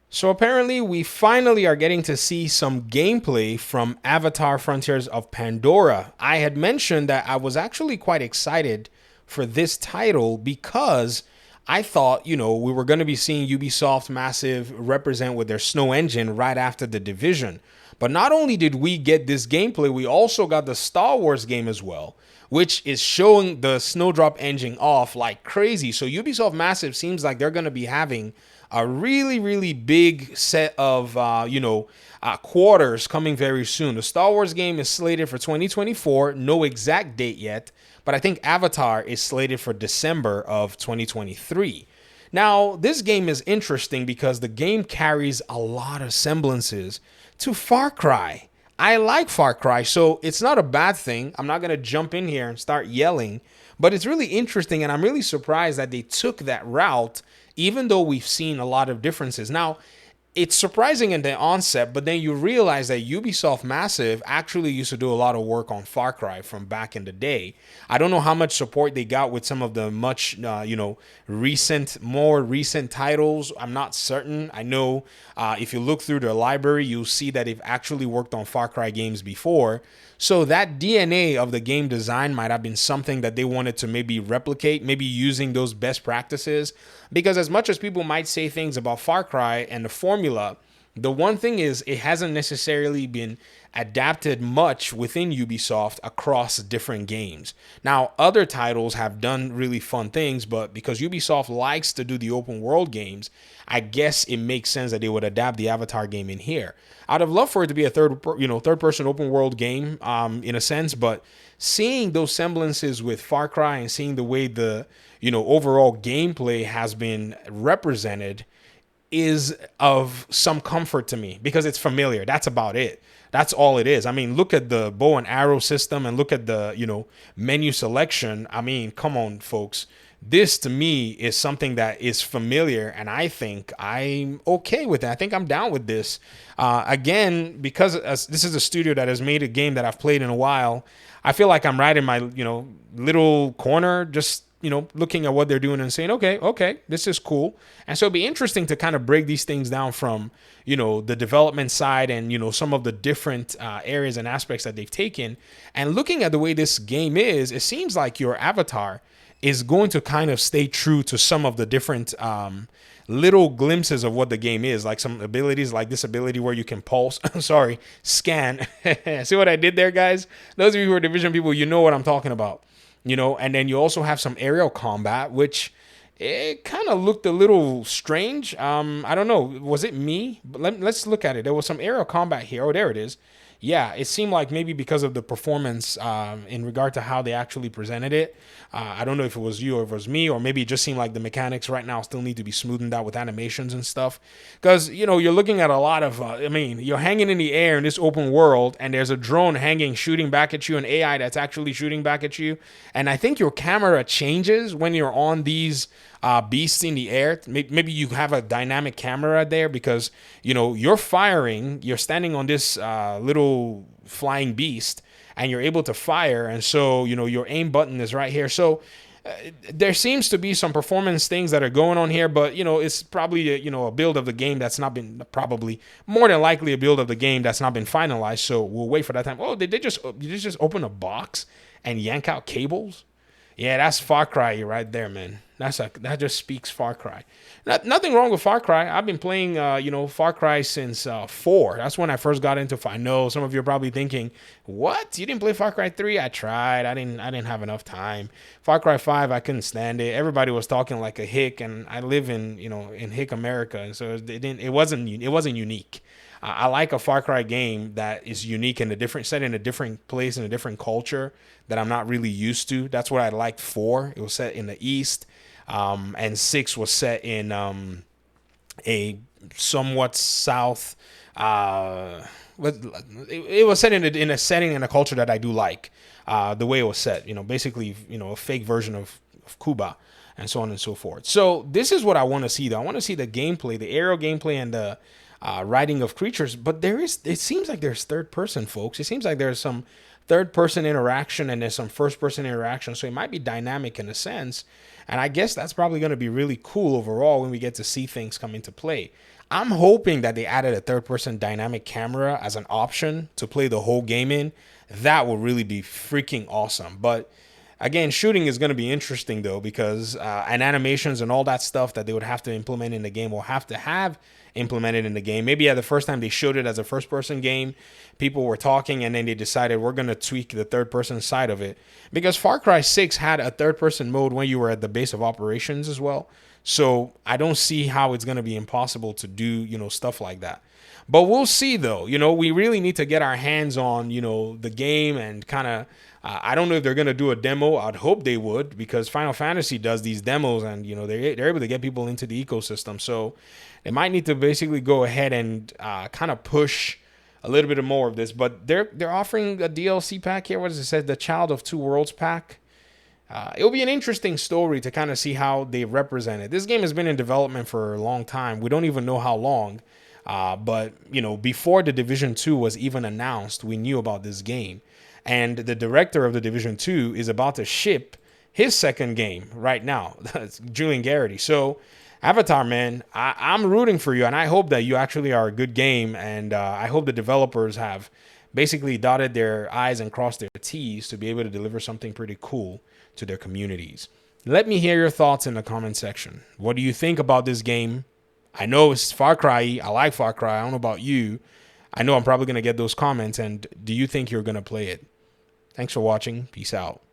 So apparently, we finally are getting to see some gameplay from Avatar Frontiers of Pandora. I had mentioned that I was actually quite excited for this title because I thought, we were going to be seeing Ubisoft Massive represent with their Snow Engine right after the Division. But not only did we get this gameplay, we also got the Star Wars game as well, which is showing the Snowdrop engine off like crazy. So Ubisoft Massive seems like they're going to be having a really, really big set of, quarters coming very soon. The Star Wars game is slated for 2024, no exact date yet, but I think Avatar is slated for December of 2023. Now, this game is interesting because the game carries a lot of semblances to Far Cry. I like Far Cry, so it's not a bad thing. I'm not going to jump in here and start yelling, but it's really interesting, and I'm really surprised that they took that route, even though we've seen a lot of differences. Now, it's surprising in the onset, but then you realize that Ubisoft Massive actually used to do a lot of work on Far Cry from back in the day. I don't know how much support they got with some of the more recent titles. I'm not certain. I know if you look through their library, you'll see that they've actually worked on Far Cry games before. So that DNA of the game design might have been something that they wanted to maybe replicate, maybe using those best practices. Because as much as people might say things about Far Cry and the formula, the one thing is it hasn't necessarily been adapted much within Ubisoft across different games. Now, other titles have done really fun things, but because Ubisoft likes to do the open world games, I guess it makes sense that they would adapt the Avatar game in here. I'd have loved for it to be a third person open world game, in a sense, but seeing those semblances with Far Cry and seeing the way the overall gameplay has been represented is of some comfort to me because it's familiar. That's about it. That's all it is. I mean, look at the bow and arrow system and look at the, menu selection. I mean, come on, folks. This to me is something that is familiar, and I think I'm okay with it. I think I'm down with this. Again, because this is a studio that has made a game that I've played in a while, I feel like I'm right in my, little corner, just looking at what they're doing and saying, okay, this is cool. And so it'd be interesting to kind of break these things down from, the development side and, some of the different areas and aspects that they've taken. And looking at the way this game is, it seems like your avatar is going to kind of stay true to some of the different little glimpses of what the game is, like some abilities, like this ability where you can pulse, scan. See what I did there, guys? Those of you who are Division people, you know what I'm talking about. And then you also have some aerial combat, which it kind of looked a little strange. I don't know. Was it me? But let's look at it. There was some aerial combat here. Oh, there it is. Yeah, it seemed like maybe because of the performance in regard to how they actually presented it. I don't know if it was you or if it was me, or maybe it just seemed like the mechanics right now still need to be smoothened out with animations and stuff. Because, you're looking at a lot of, you're hanging in the air in this open world, and there's a drone hanging, shooting back at you, an AI that's actually shooting back at you. And I think your camera changes when you're on these beasts in the air. Maybe you have a dynamic camera there because you're firing, you're standing on this little flying beast and you're able to fire, and so your aim button is right here. So there seems to be some performance things that are going on here, but it's probably a build of the game that's not been, probably more than likely a build of the game that's not been finalized. So we'll wait for that time. Oh, did they just open a box and yank out cables? Yeah, that's Far Cry right there, man. That just speaks Far Cry. Nothing wrong with Far Cry. I've been playing, Far Cry since 4. That's when I first got into. I know some of you are probably thinking, "What? You didn't play Far Cry 3?" I tried. I didn't have enough time. Far Cry 5, I couldn't stand it. Everybody was talking like a hick, and I live in hick America, and so it wasn't unique. I like a Far Cry game that is unique and set in a different place, in a different culture that I'm not really used to. That's what I liked 4. It was set in the East, and 6 was set in a somewhat South. It was set in a setting and a culture that I do like. The way it was set, basically, a fake version of Cuba, and so on and so forth. So this is what I want to see, though. I want to see the gameplay, the aerial gameplay, and the riding of creatures. But it seems like there's third person, folks. It seems like there's some third person interaction and there's some first person interaction. So it might be dynamic in a sense. And I guess that's probably going to be really cool overall when we get to see things come into play. I'm hoping that they added a third person dynamic camera as an option to play the whole game in. That would really be freaking awesome. But again, shooting is going to be interesting though, because and animations and all that stuff that they would have to implement in the game will have to have implemented in the game. Maybe the first time they showed it as a first person game, people were talking and then they decided we're going to tweak the third person side of it, because Far Cry 6 had a third person mode when you were at the base of operations as well. So I don't see how it's going to be impossible to do, stuff like that. But we'll see though. We really need to get our hands on, the game and kind of I don't know if they're going to do a demo. I'd hope they would, because Final Fantasy does these demos and, they're able to get people into the ecosystem. So they might need to basically go ahead and kind of push a little bit more of this. But they're offering a DLC pack here. What does it say? The Child of Two Worlds pack. It'll be an interesting story to kind of see how they represent it. This game has been in development for a long time. We don't even know how long. But, before the Division 2 was even announced, we knew about this game. And the director of the Division 2 is about to ship his second game right now. That's Julian Garrity. So, Avatar, man, I'm rooting for you. And I hope that you actually are a good game. And I hope the developers have basically dotted their I's and crossed their T's to be able to deliver something pretty cool to their communities. Let me hear your thoughts in the comment section. What do you think about this game? I know it's Far Cry. I like Far Cry. I don't know about you. I know I'm probably going to get those comments. And do you think you're going to play it? Thanks for watching. Peace out.